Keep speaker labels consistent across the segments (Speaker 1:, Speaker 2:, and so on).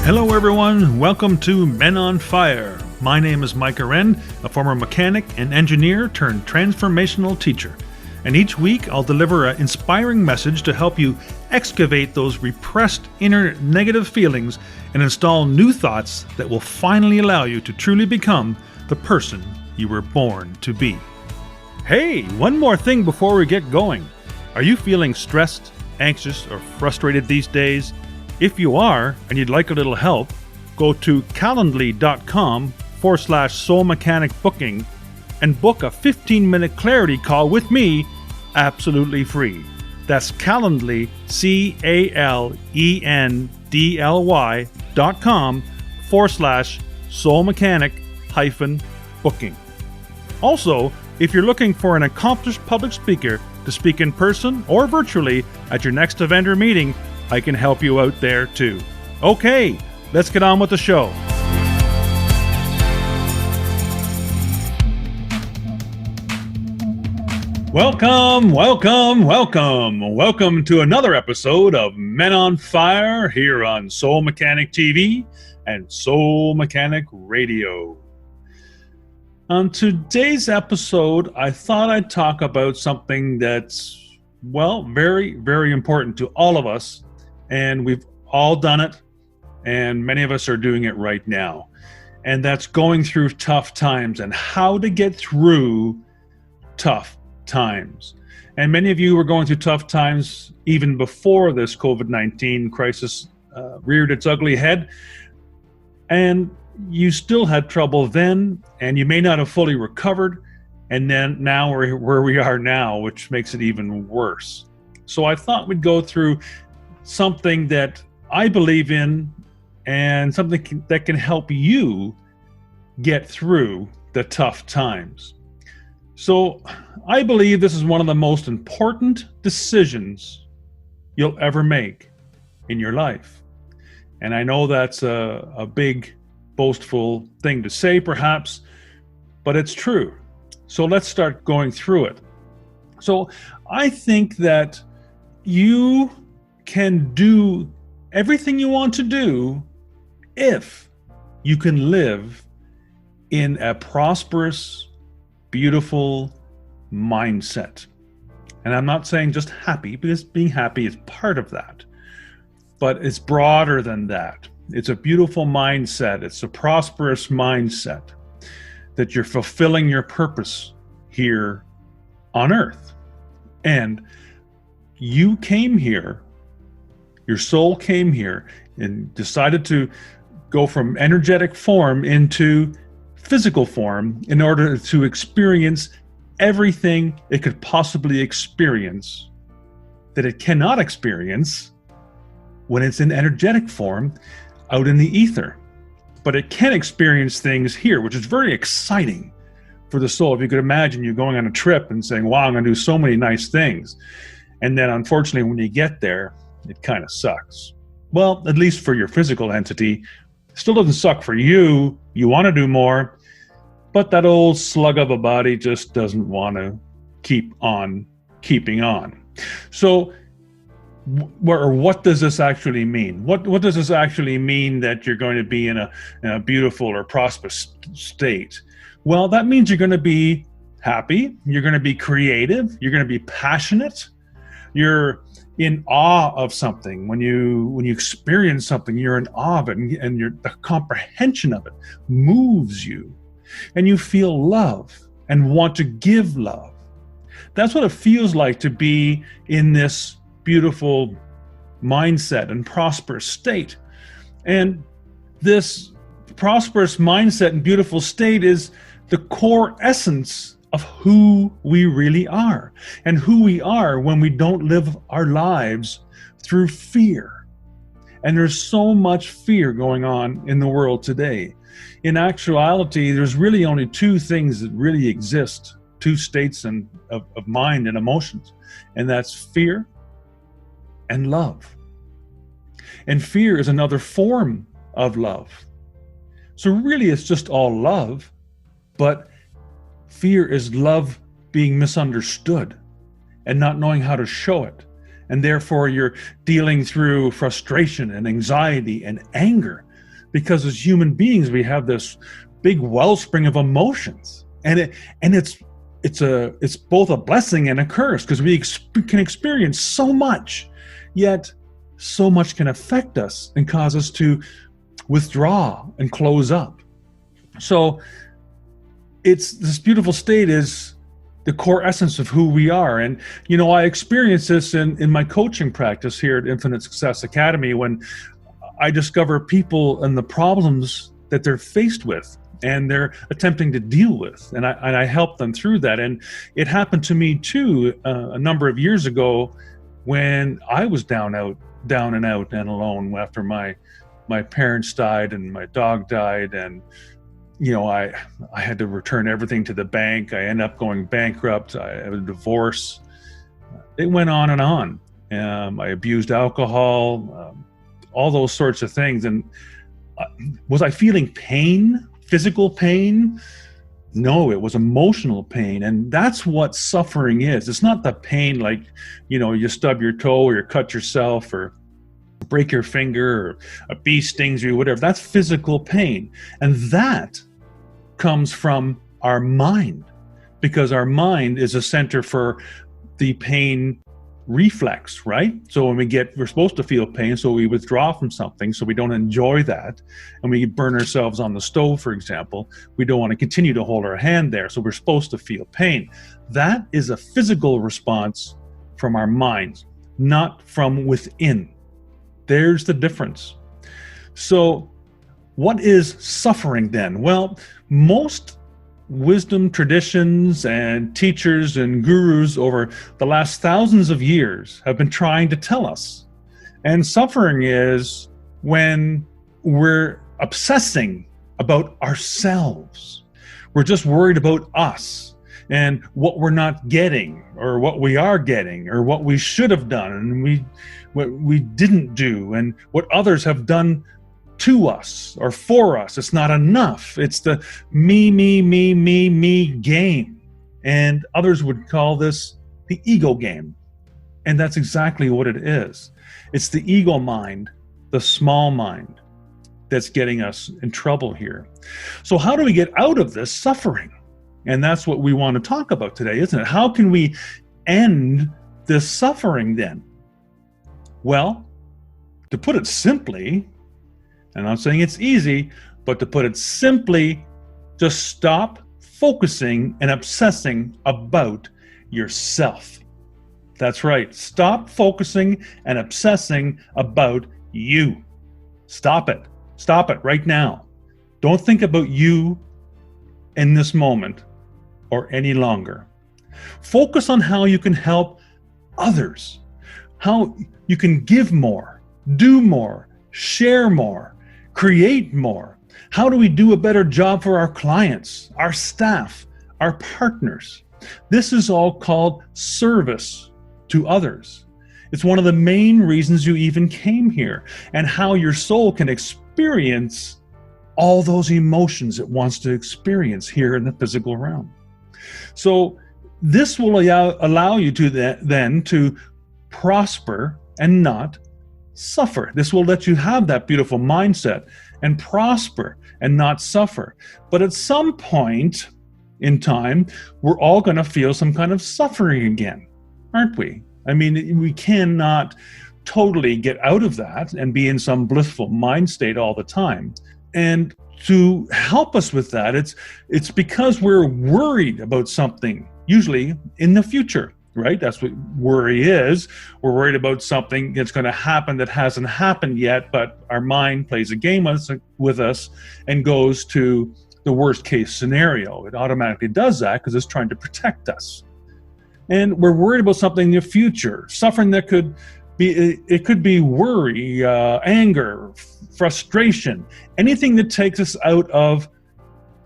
Speaker 1: Hello everyone, welcome to Men on Fire. My name is Mike Aren, a former mechanic and engineer turned transformational teacher. And each week I'll deliver an inspiring message to help you excavate those repressed inner negative feelings and install new thoughts that will finally allow you to truly become the person you were born to be. Hey, one more thing before we get going. Are you feeling stressed, anxious, or frustrated these days? If you are, and you'd like a little help, go to calendly.com/soul mechanic booking and book a 15-minute clarity call with me absolutely free. That's Calendly, CALENDLY.com/soul mechanic-booking. Also, if you're looking for an accomplished public speaker to speak in person or virtually at your next event or meeting, I can help you out there too. Okay, let's get on with the show. Welcome to another episode of Men on Fire here on Soul Mechanic TV and Soul Mechanic Radio. On today's episode, I thought I'd talk about something that's, very, very important to all of us. And we've all done it, and many of us are doing it right now. And that's going through tough times and how to get through tough times. And many of you were going through tough times even before this COVID-19 crisis reared its ugly head. And you still had trouble then, and you may not have fully recovered. And then now we're where we are now, which makes it even worse. So I thought we'd go through something that I believe in and something that can help you get through the tough times. So I believe this is one of the most important decisions you'll ever make in your life. And I know that's a big, boastful thing to say perhaps, but it's true. So let's start going through it. So I think that you can do everything you want to do if you can live in a prosperous, beautiful mindset. And I'm not saying just happy, because being happy is part of that, but it's broader than that. It's a beautiful mindset. It's a prosperous mindset that you're fulfilling your purpose here on earth. And you came here, your soul came here and decided to go from energetic form into physical form in order to experience everything it could possibly experience that it cannot experience when it's in energetic form out in the ether. But it can experience things here, which is very exciting for the soul. If you could imagine you going on a trip and saying, wow, I'm going to do so many nice things. And then unfortunately, when you get there, it kind of sucks. Well, at least for your physical entity. Still doesn't suck for you. You want to do more, but that old slug of a body just doesn't want to keep on keeping on. So what does this actually mean? What does this actually mean that you're going to be in a beautiful or prosperous state? Well, that means you're going to be happy. You're going to be creative. You're going to be passionate. You're in awe of something. When you experience something, you're in awe of it, and the comprehension of it moves you, and you feel love and want to give love. That's what it feels like to be in this beautiful mindset and prosperous state. And this prosperous mindset and beautiful state is the core essence of who we really are, and who we are when we don't live our lives through fear. And there's so much fear going on in the world today. In actuality, there's really only two things that really exist, two states of mind and emotions, and that's fear and love. And fear is another form of love. So really it's just all love, but fear is love being misunderstood and not knowing how to show it. And therefore you're dealing through frustration and anxiety and anger because as human beings, we have this big wellspring of emotions, and it's both a blessing and a curse, because we can experience so much, yet so much can affect us and cause us to withdraw and close up. So it's this beautiful state is the core essence of who we are. And, I experienced this in my coaching practice here at Infinite Success Academy, when I discover people and the problems that they're faced with and they're attempting to deal with. And I help them through that. And it happened to me too, a number of years ago, when I was down and out and alone after my parents died and my dog died, and I had to return everything to the bank. I ended up going bankrupt. I had a divorce. It went on and on. I abused alcohol, all those sorts of things. And was I feeling pain, physical pain? No, it was emotional pain. And that's what suffering is. It's not the pain like, you stub your toe or you cut yourself or break your finger or a bee stings you, whatever. That's physical pain. And that comes from our mind, because our mind is a center for the pain reflex, right? So when we're supposed to feel pain, so we withdraw from something, so we don't enjoy that, and we burn ourselves on the stove, for example. We don't want to continue to hold our hand there, so we're supposed to feel pain. That is a physical response from our minds, not from within. There's the difference. So what is suffering then? Well, most wisdom traditions and teachers and gurus over the last thousands of years have been trying to tell us. And suffering is when we're obsessing about ourselves. We're just worried about us and what we're not getting, or what we are getting, or what we should have done and what we didn't do, and what others have done to us or for us. It's not enough. It's the me game. And others would call this the ego game. And that's exactly what it is. It's the ego mind, the small mind, that's getting us in trouble here. So how do we get out of this suffering? And that's what we want to talk about today, isn't it? How can we end this suffering then? Well, to put it simply, and I'm saying it's easy, but to put it simply, just stop focusing and obsessing about yourself. That's right. Stop focusing and obsessing about you. Stop it. Stop it right now. Don't think about you in this moment or any longer. Focus on how you can help others, how you can give more, do more, share more, create more. How do we do a better job for our clients, our staff, our partners? This is all called service to others. It's one of the main reasons you even came here, and how your soul can experience all those emotions it wants to experience here in the physical realm. So this will allow you to then to prosper and not suffer. This will let you have that beautiful mindset and prosper and not suffer. But at some point in time, we're all going to feel some kind of suffering again, aren't we? I mean, we cannot totally get out of that and be in some blissful mind state all the time. And to help us with that, it's because we're worried about something, usually in the future, right? That's what worry is. We're worried about something that's going to happen that hasn't happened yet, but our mind plays a game with us and goes to the worst case scenario. It automatically does that because it's trying to protect us. And we're worried about something in the future, suffering that could be worry, anger, frustration, anything that takes us out of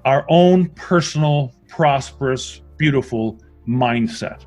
Speaker 1: our own personal, prosperous, beautiful mindset.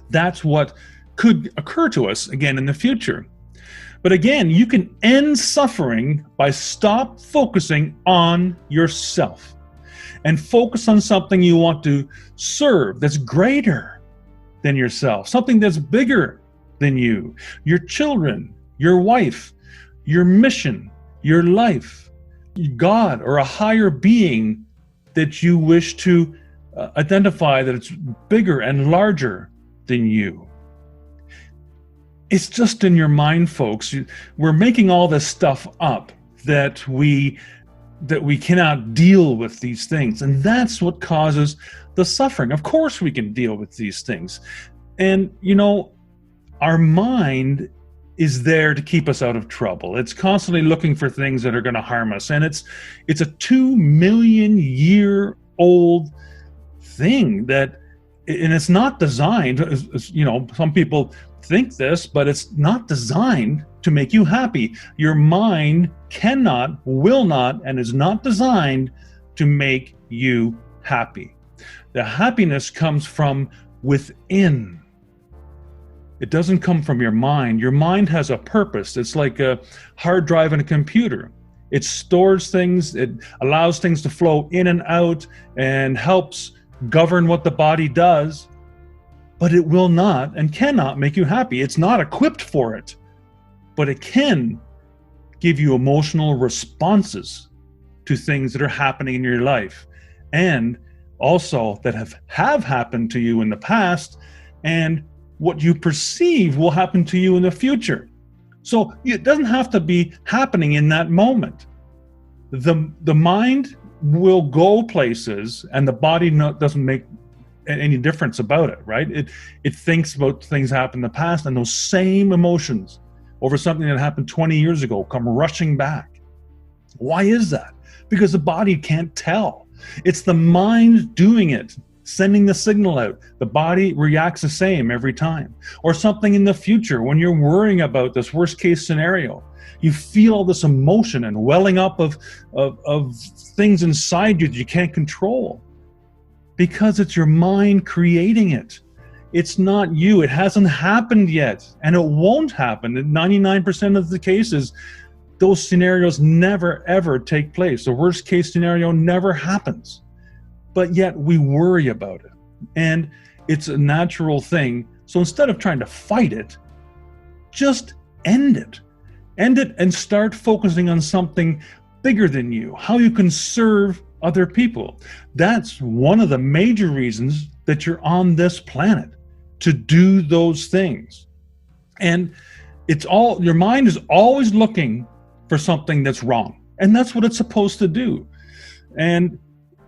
Speaker 1: That's what could occur to us again in the future. But again, you can end suffering by stop focusing on yourself and focus on something you want to serve that's greater than yourself, something that's bigger than you, your children, your wife, your mission, your life, God or a higher being that you wish to identify that it's bigger and larger than you. It's just in your mind, folks. We're making all this stuff up that we cannot deal with these things. And that's what causes the suffering. Of course we can deal with these things. And, our mind is there to keep us out of trouble. It's constantly looking for things that are going to harm us. And it's a 2 million year old thing and it's not designed, some people think this, but it's not designed to make you happy. Your mind cannot, will not, and is not designed to make you happy. The happiness comes from within. It doesn't come from your mind. Your mind has a purpose. It's like a hard drive in a computer. It stores things, it allows things to flow in and out and helps govern what the body does, but it will not and cannot make you happy. It's not equipped for it, but it can give you emotional responses to things that are happening in your life and also that have happened to you in the past, and what you perceive will happen to you in the future. So it doesn't have to be happening in that moment. The mind will go places and the body doesn't make any difference about it, right? It thinks about things happen in the past, and those same emotions over something that happened 20 years ago come rushing back. Why is that? Because the body can't tell. It's the mind doing it, sending the signal out. The body reacts the same every time. Or something in the future, when you're worrying about this worst case scenario, you feel all this emotion and welling up of things inside you that you can't control, because it's your mind creating it. It's not you. It hasn't happened yet, and it won't happen. In 99% of the cases, those scenarios never ever take place. The worst case scenario never happens. But yet we worry about it, and it's a natural thing. So instead of trying to fight it, just end it. End it and start focusing on something bigger than you, how you can serve other people. That's one of the major reasons that you're on this planet, to do those things. And your mind is always looking for something that's wrong, and that's what it's supposed to do. And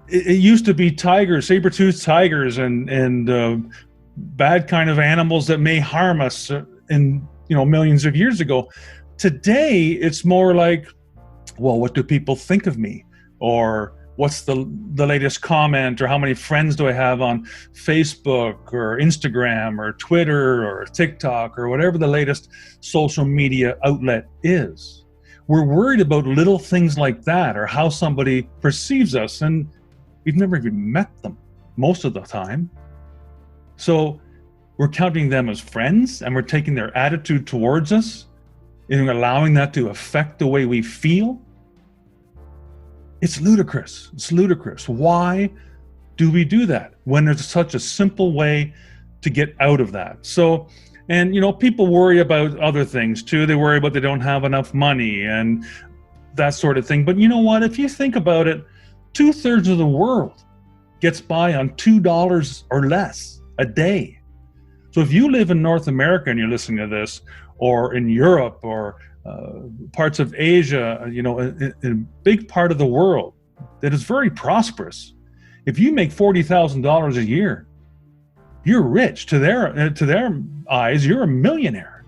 Speaker 1: it used to be tigers, saber-toothed tigers, and bad kind of animals that may harm us in millions of years ago. Today, it's more like, well, what do people think of me? Or what's the latest comment? Or how many friends do I have on Facebook or Instagram or Twitter or TikTok or whatever the latest social media outlet is? We're worried about little things like that, or how somebody perceives us, and we've never even met them most of the time. So we're counting them as friends, and we're taking their attitude towards us and allowing that to affect the way we feel. It's ludicrous. It's ludicrous. Why do we do that when there's such a simple way to get out of that? So, and people worry about other things too. They worry about they don't have enough money and that sort of thing. But you know what? If you think about it, 2/3 of the world gets by on $2 or less a day. So if you live in North America and you're listening to this, or in Europe, or parts of Asia, in a big part of the world that is very prosperous, if you make $40,000 a year, you're rich. To their eyes, you're a millionaire.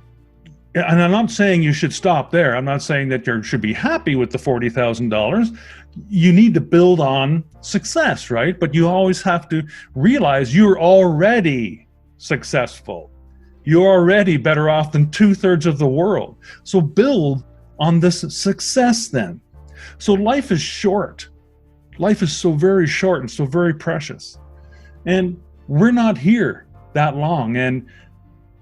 Speaker 1: And I'm not saying you should stop there. I'm not saying that you should be happy with the $40,000. You need to build on success, right? But you always have to realize you're already successful. You're already better off than 2/3 of the world. So build on this success then. So life is short. Life is so very short and so very precious. And we're not here that long. And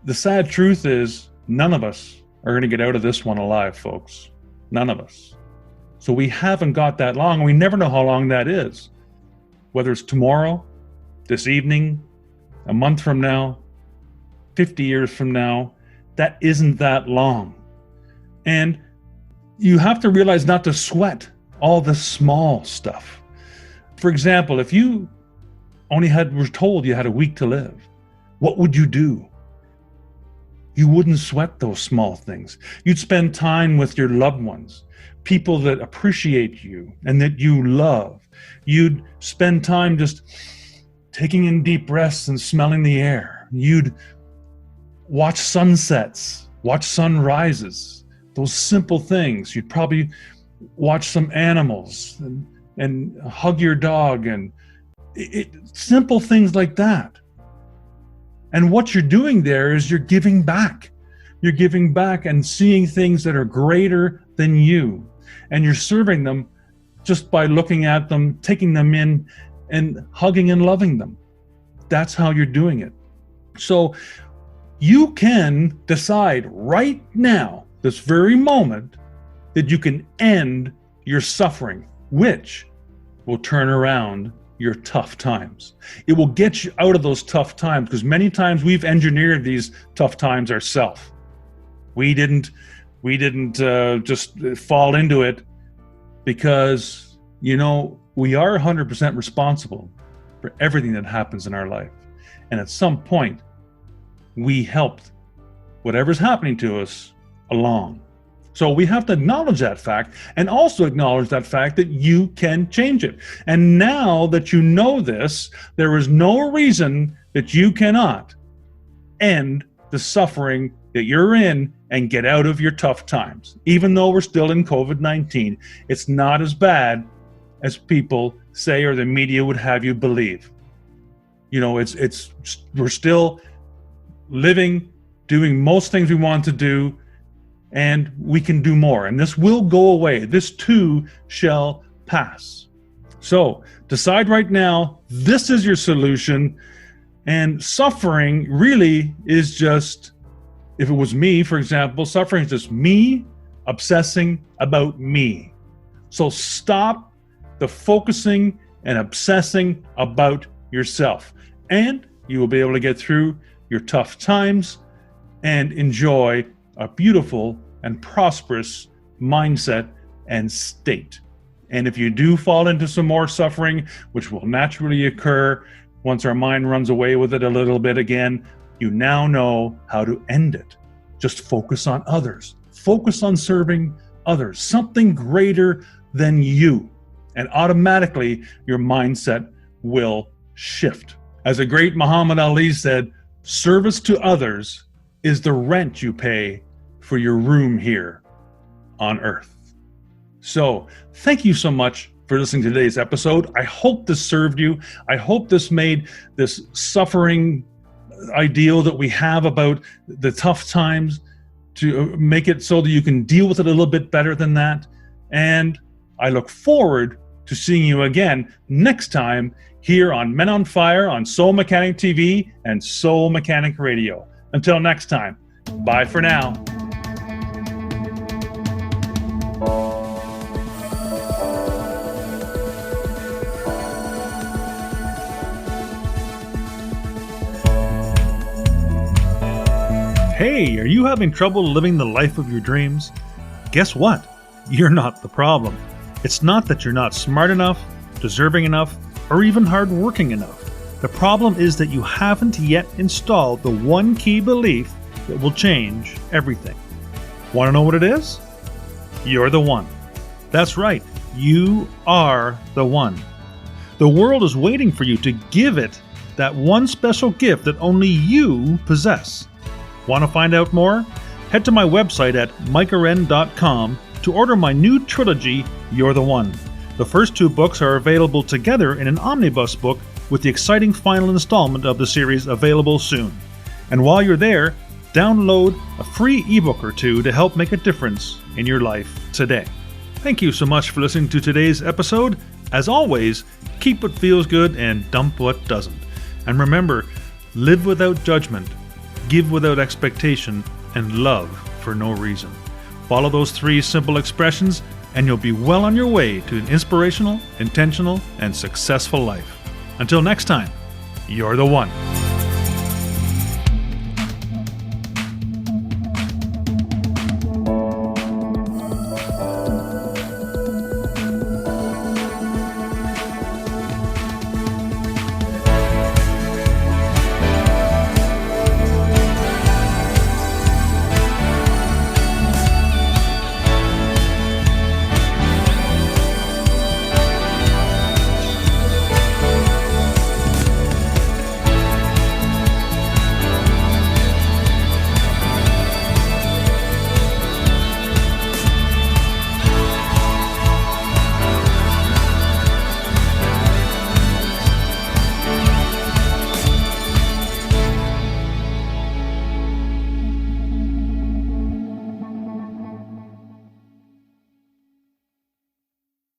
Speaker 1: the sad truth is, none of us are going to get out of this one alive, folks. None of us. So we haven't got that long. We never know how long that is. Whether it's tomorrow, this evening, a month from now, 50 years from now, that isn't that long. And you have to realize not to sweat all the small stuff. For example, if you were told you had a week to live, what would you do? You wouldn't sweat those small things. You'd spend time with your loved ones, people that appreciate you and that you love. You'd spend time just taking in deep breaths and smelling the air. You'd watch sunsets, watch sunrises, those simple things. You'd probably watch some animals and hug your dog and simple things like that. And what you're doing there is you're giving back. You're giving back and seeing things that are greater than you. And you're serving them just by looking at them, taking them in, and hugging and loving them. That's how you're doing it. So you can decide right now, this very moment, that you can end your suffering, which will turn around your tough times. It will get you out of those tough times, because many times we've engineered these tough times ourselves. We didn't just fall into it, because, we are 100% responsible for everything that happens in our life. And at some point, we helped whatever's happening to us along. So we have to acknowledge that fact, and also acknowledge that fact that you can change it. And now that you know this, there is no reason that you cannot end the suffering that you're in and get out of your tough times. Even though we're still in COVID-19, it's not as bad as people say or the media would have you believe. We're still living, doing most things we want to do, and we can do more. And this will go away. This too shall pass. So decide right now, this is your solution. And suffering really is just, if it was me, for example, suffering is just me obsessing about me. So stop the focusing and obsessing about yourself. And you will be able to get through your tough times and enjoy a beautiful and prosperous mindset and state. And if you do fall into some more suffering, which will naturally occur once our mind runs away with it a little bit again, you now know how to end it. Just focus on others. Focus on serving others, something greater than you. And automatically your mindset will shift. As a great Muhammad Ali said, service to others is the rent you pay for your room here on earth. So thank you so much for listening to today's episode. I hope this served you. I hope this made this suffering ideal that we have about the tough times to make it so that you can deal with it a little bit better than that. And I look forward to seeing you again next time here on Men on Fire on Soul Mechanic TV and Soul Mechanic Radio. Until next time, bye for now. Hey, are you having trouble living the life of your dreams? Guess what? You're not the problem. It's not that you're not smart enough, deserving enough, or even hardworking enough. The problem is that you haven't yet installed the one key belief that will change everything. Want to know what it is? You're the one. That's right. You are the one. The world is waiting for you to give it that one special gift that only you possess. Want to find out more? Head to my website at micahwren.com to order my new trilogy, You're the One. The first two books are available together in an omnibus book with the exciting final installment of the series available soon. And while you're there, download a free ebook or two to help make a difference in your life today. Thank you so much for listening to today's episode. As always, keep what feels good and dump what doesn't. And remember, live without judgment, give without expectation, and love for no reason. Follow those 3 simple expressions, and you'll be well on your way to an inspirational, intentional, and successful life. Until next time, you're the one.